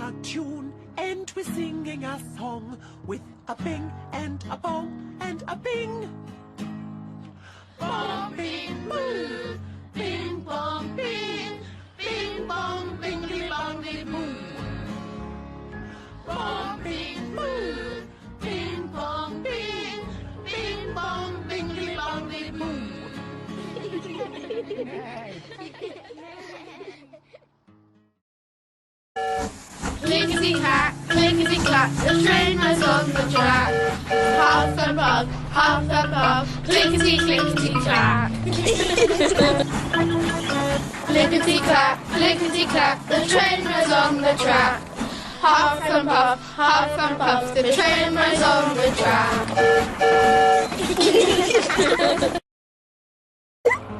our tune, and we're singing a song with a bing and a bong and a bing. Bong, bing, boo, bing, bong, bing, bing, bong, bingly, bongly, boo. Bong, bing, boo, bing, bong, bing, bing, bong, bingly, bongly, boo. Clickety-clack, clickety-clack, the train was on the track. Half and puff, clickety-clickety-clack. Clickety-clack, clickety-clack, the train was on the track. Half and puff, the train was on the track.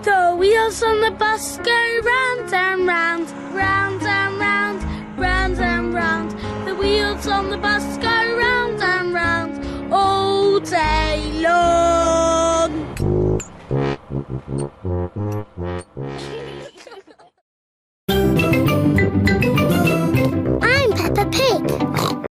The wheels on the bus go round and round, round and round, round and round. The wheels on the bus go round and round all day long.